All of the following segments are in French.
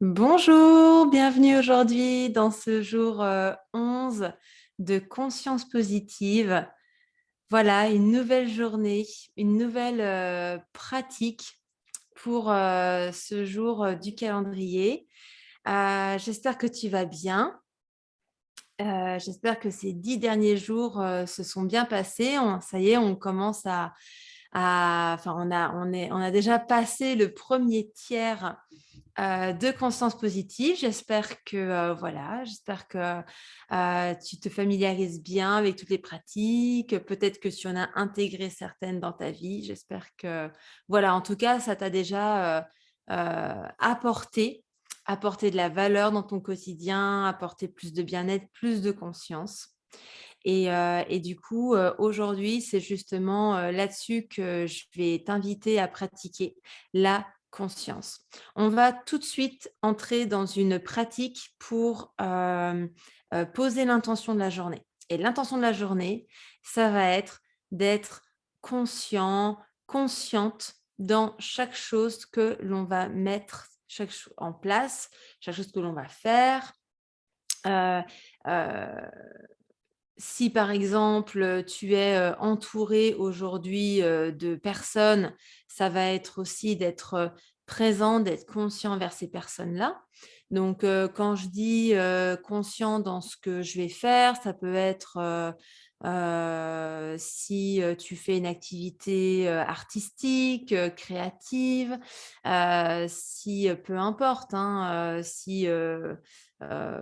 Bonjour, bienvenue aujourd'hui dans ce jour 11 de conscience positive. Voilà, une nouvelle journée, une nouvelle pratique pour ce jour du calendrier. J'espère que tu vas bien. J'espère que ces 10 derniers jours se sont bien passés. Ça y est, on commence enfin, on a déjà passé le premier tiers de conscience positive. J'espère que j'espère que tu te familiarises bien avec toutes les pratiques. Peut-être que tu en as intégré certaines dans ta vie. J'espère que en tout cas, ça t'a déjà apporté de la valeur dans ton quotidien, apporté plus de bien-être, plus de conscience. Et du coup, aujourd'hui, c'est justement là-dessus que je vais t'inviter à pratiquer la conscience. On va tout de suite entrer dans une pratique pour poser l'intention de la journée. Et l'intention de la journée, ça va être d'être conscient, consciente dans chaque chose que l'on va mettre en place, chaque chose que l'on va faire. Euh, euh, Si par exemple, tu es, entouré aujourd'hui, de personnes, ça va être aussi d'être, présent, d'être conscient vers ces personnes-là. Donc, quand je dis, conscient dans ce que je vais faire, ça peut être, si, tu fais une activité, artistique, créative, si, peu importe, hein, si,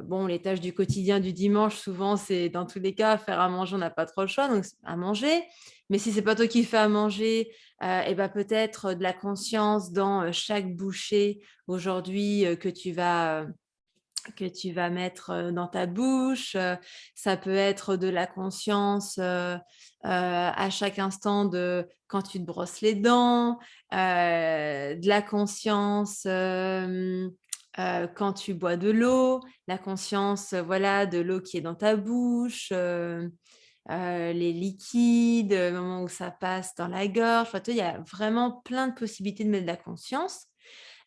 bon, les tâches du quotidien du dimanche, souvent, c'est dans tous les cas, faire à manger, on n'a pas trop le choix, donc à manger. Mais si c'est pas toi qui fais à manger, et ben peut-être de la conscience dans chaque bouchée aujourd'hui que tu vas mettre dans ta bouche. Ça peut être de la conscience à chaque instant de quand tu te brosses les dents, de la conscience quand tu bois de l'eau, la conscience voilà, de l'eau qui est dans ta bouche. Les liquides, le moment où ça passe dans la gorge. Enfin, tu vois, il y a vraiment plein de possibilités de mettre de la conscience.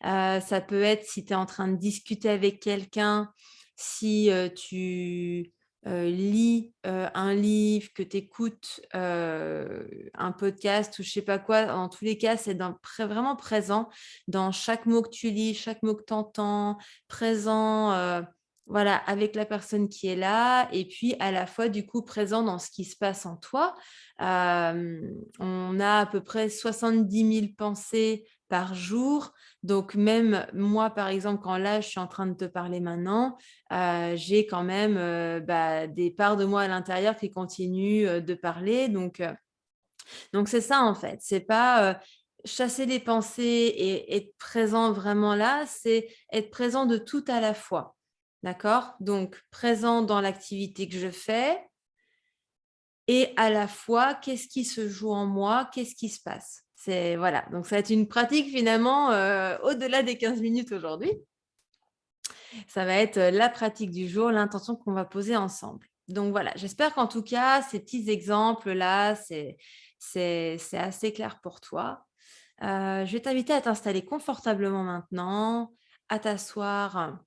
Ça peut être si tu es en train de discuter avec quelqu'un, si tu lis un livre, que tu écoutes un podcast ou je sais pas quoi. En tous les cas, c'est vraiment présent dans chaque mot que tu lis, chaque mot que tu entends, présent voilà, avec la personne qui est là et puis à la fois du coup présent dans ce qui se passe en toi. On a à peu près 70 000 pensées par jour. Donc même moi, par exemple, quand là, je suis en train de te parler maintenant, j'ai quand même des parts de moi à l'intérieur qui continuent de parler. Donc c'est ça en fait. C'est pas chasser les pensées et être présent vraiment là, c'est être présent de tout à la fois. D'accord? Donc présent dans l'activité que je fais et à la fois, qu'est-ce qui se joue en moi? Qu'est-ce qui se passe? C'est voilà, donc ça va être une pratique finalement au-delà des 15 minutes aujourd'hui. Ça va être la pratique du jour, l'intention qu'on va poser ensemble. Donc voilà, j'espère qu'en tout cas, ces petits exemples-là, c'est assez clair pour toi. Je vais t'inviter à t'installer confortablement maintenant, à t'asseoir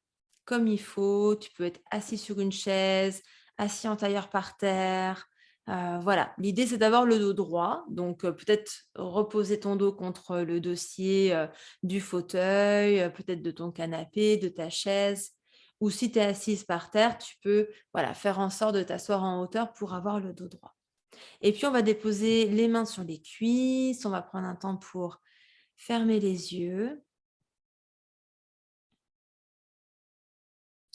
comme il faut. Tu peux être assis sur une chaise, assis en tailleur par terre. Voilà, l'idée c'est d'avoir le dos droit, donc peut-être reposer ton dos contre le dossier du fauteuil, peut-être de ton canapé, de ta chaise, ou si tu es assise par terre, tu peux faire en sorte de t'asseoir en hauteur pour avoir le dos droit. Et puis on va déposer les mains sur les cuisses, on va prendre un temps pour fermer les yeux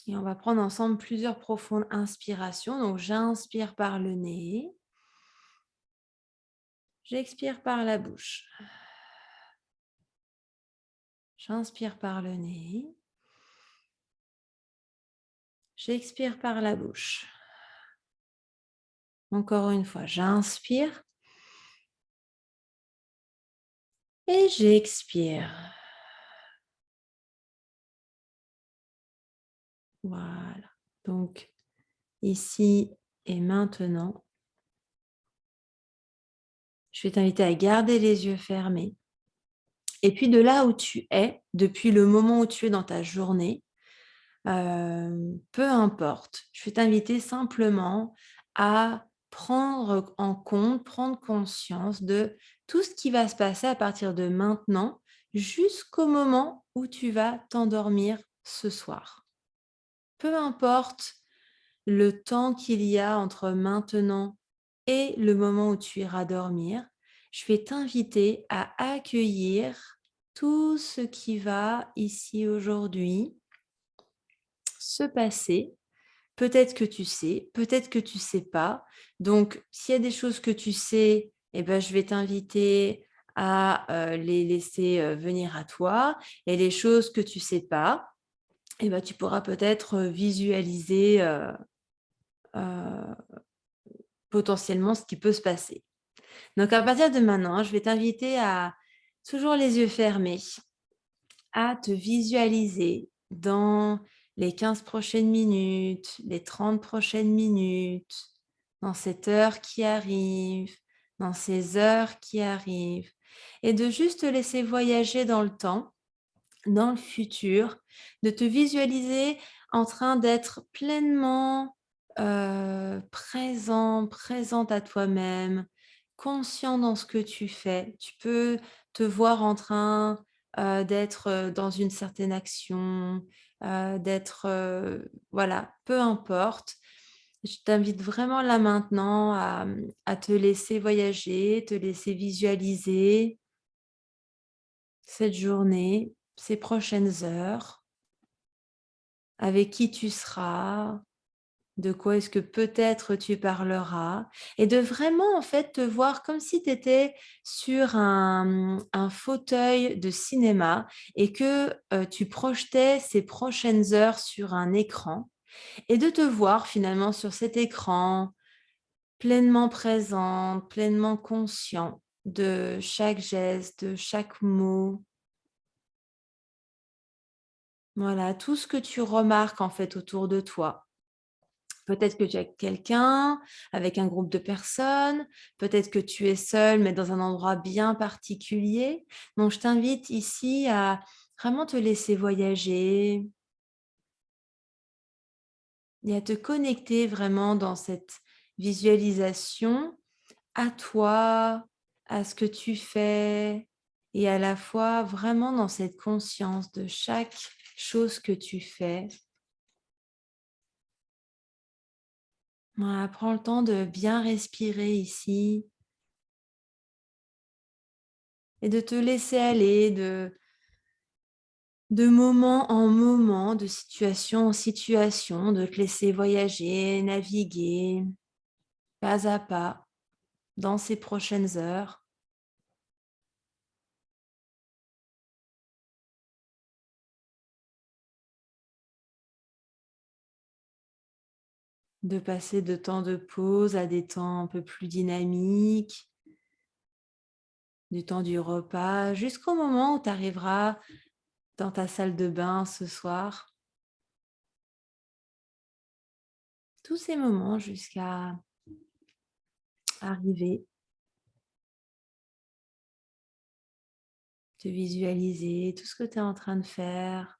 et on va prendre ensemble plusieurs profondes inspirations. Donc j'inspire par le nez, j'expire par la bouche. J'inspire par le nez, j'expire par la bouche. Encore une fois, j'inspire et j'expire. Voilà. Donc ici et maintenant, je vais t'inviter à garder les yeux fermés Et puis de là où tu es, depuis le moment où tu es dans ta journée, peu importe, je vais t'inviter simplement à prendre en compte, prendre conscience de tout ce qui va se passer à partir de maintenant jusqu'au moment où tu vas t'endormir ce soir. Peu importe le temps qu'il y a entre maintenant et le moment où tu iras dormir, je vais t'inviter à accueillir tout ce qui va ici aujourd'hui se passer. Peut-être que tu sais, peut-être que tu sais pas. Donc, s'il y a des choses que tu sais, eh ben, je vais t'inviter à les laisser venir à toi. Et les choses que tu sais pas, eh ben, tu pourras peut-être visualiser euh, potentiellement ce qui peut se passer. Donc, à partir de maintenant, je vais t'inviter à, toujours les yeux fermés, à te visualiser dans les 15 prochaines minutes, les 30 prochaines minutes, dans cette heure qui arrive, dans ces heures qui arrivent, et de juste te laisser voyager dans le temps, dans le futur, de te visualiser en train d'être pleinement présent, présente à toi-même, conscient dans ce que tu fais. Tu peux te voir en train d'être dans une certaine action, d'être, voilà, peu importe. Je t'invite vraiment là maintenant à te laisser voyager, te laisser visualiser cette journée, ces prochaines heures, avec qui tu seras, de quoi est-ce que peut-être tu parleras, et de vraiment en fait te voir comme si tu étais sur un fauteuil de cinéma et que tu projetais ces prochaines heures sur un écran, et de te voir finalement sur cet écran pleinement présente, pleinement conscient de chaque geste, de chaque mot. Voilà, tout ce que tu remarques en fait autour de toi. Peut-être que tu es avec quelqu'un, avec un groupe de personnes, peut-être que tu es seul, mais dans un endroit bien particulier. Donc, je t'invite ici à vraiment te laisser voyager et à te connecter vraiment dans cette visualisation à toi, à ce que tu fais, et à la fois vraiment dans cette conscience de chaque chose que tu fais. Voilà, prends le temps de bien respirer ici et de te laisser aller de moment en moment, de situation en situation, de te laisser voyager, naviguer pas à pas dans ces prochaines heures, de passer de temps de pause à des temps un peu plus dynamiques, du temps du repas, jusqu'au moment où tu arriveras dans ta salle de bain ce soir. Tous ces moments jusqu'à arriver, te visualiser tout ce que tu es en train de faire.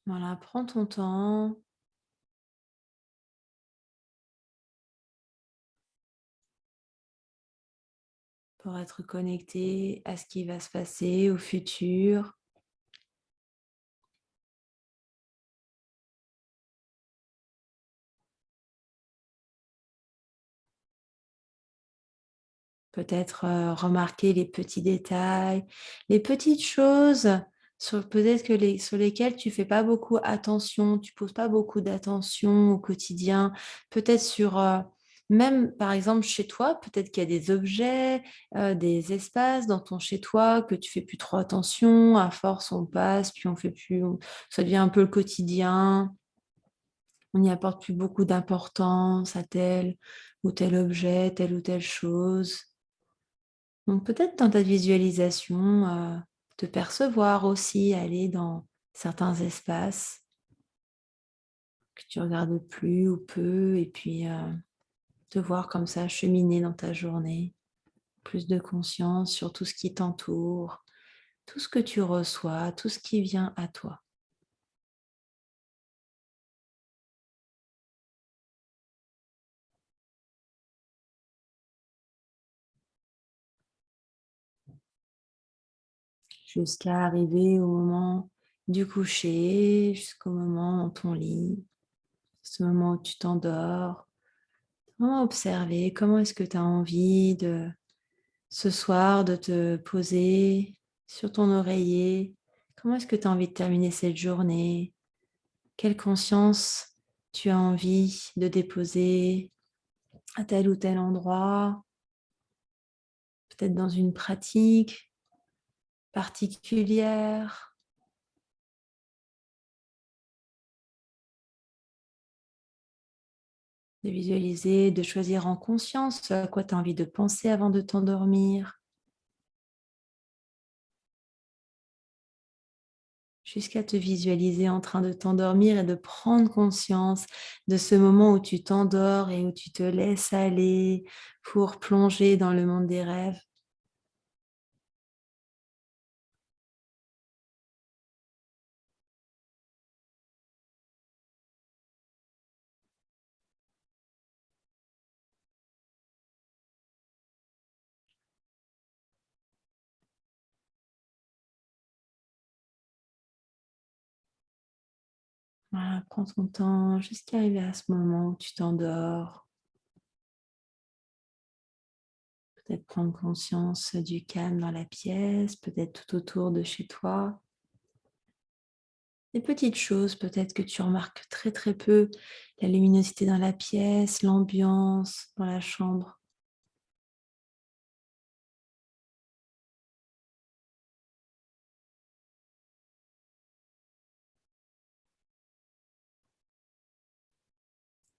Voilà, prends ton temps pour être connecté à ce qui va se passer au futur. Peut-être remarquer les petits détails, les petites choses peut-être sur lesquelles tu fais pas beaucoup attention, tu poses pas beaucoup d'attention au quotidien. Peut-être sur, même par exemple chez toi, peut-être qu'il y a des objets, des espaces dans ton chez toi que tu fais plus trop attention. À force, on passe, puis on fait plus, ça devient un peu le quotidien. On n'y apporte plus beaucoup d'importance à tel ou tel objet, telle ou telle chose. Donc peut-être dans ta visualisation, te percevoir aussi aller dans certains espaces. que tu regardes plus ou peu et puis te voir comme ça cheminer dans ta journée. Plus de conscience sur tout ce qui t'entoure, tout ce que tu reçois, tout ce qui vient à toi. Jusqu'à arriver au moment du coucher, jusqu'au moment dans ton lit, ce moment où tu t'endors. Vraiment observer comment est-ce que tu as envie de ce soir de te poser sur ton oreiller. Comment est-ce que tu as envie de terminer cette journée? Quelle conscience tu as envie de déposer à tel ou tel endroit? Peut-être dans une pratique particulière. De visualiser, de choisir en conscience ce à quoi tu as envie de penser avant de t'endormir, jusqu'à te visualiser en train de t'endormir et de prendre conscience de ce moment où tu t'endors et où tu te laisses aller pour plonger dans le monde des rêves. Voilà, prends ton temps jusqu'à arriver à ce moment où tu t'endors. Peut-être prendre conscience du calme dans la pièce, peut-être tout autour de chez toi. Des petites choses peut-être que tu remarques très très peu, la luminosité dans la pièce, l'ambiance dans la chambre.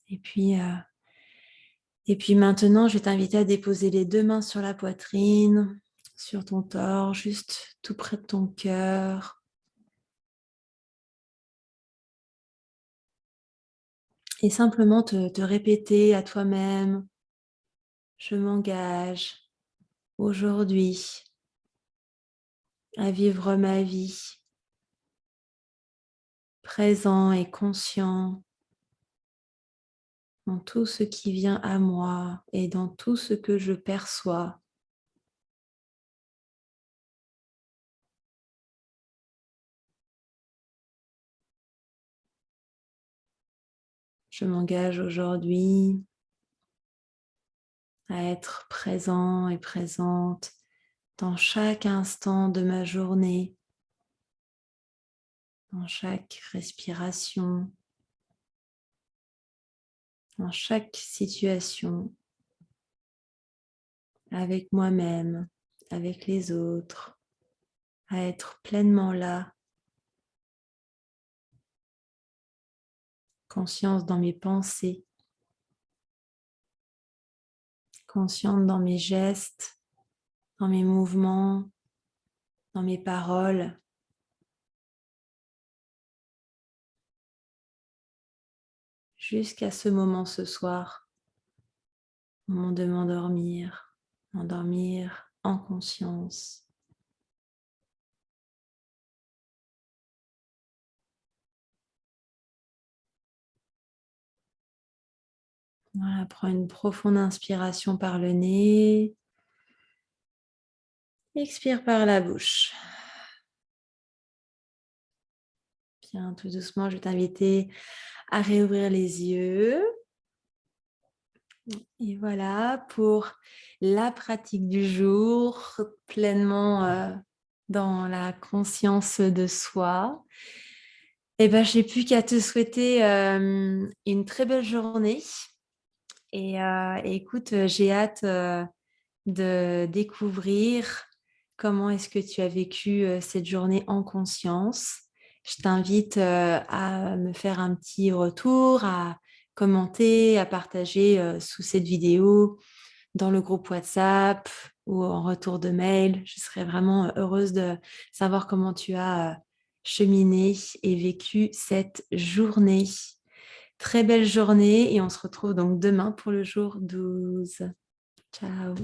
Et puis, euh, et puis maintenant, je vais t'inviter à déposer les deux mains sur la poitrine, sur ton torse, juste tout près de ton cœur. Et simplement te répéter à toi-même, je m'engage aujourd'hui à vivre ma vie présent et conscient dans tout ce qui vient à moi et dans tout ce que je perçois. Je m'engage aujourd'hui à être présent et présente dans chaque instant de ma journée, dans chaque respiration, dans chaque situation, avec moi-même, avec les autres, à être pleinement là, conscience dans mes pensées, consciente dans mes gestes, dans mes mouvements, dans mes paroles, jusqu'à ce moment ce soir, moment de m'endormir en conscience. Voilà, prends une profonde inspiration par le nez, expire par la bouche. Bien, tout doucement, je vais t'inviter à réouvrir les yeux. Et voilà pour la pratique du jour, pleinement dans la conscience de soi. Et ben, j'ai plus qu'à te souhaiter une très belle journée. Et écoute, j'ai hâte de découvrir comment est-ce que tu as vécu cette journée en conscience. Je t'invite à me faire un petit retour, à commenter, à partager sous cette vidéo dans le groupe WhatsApp ou en retour de mail. Je serais vraiment heureuse de savoir comment tu as cheminé et vécu cette journée. Très belle journée et on se retrouve donc demain pour le jour 12. Ciao.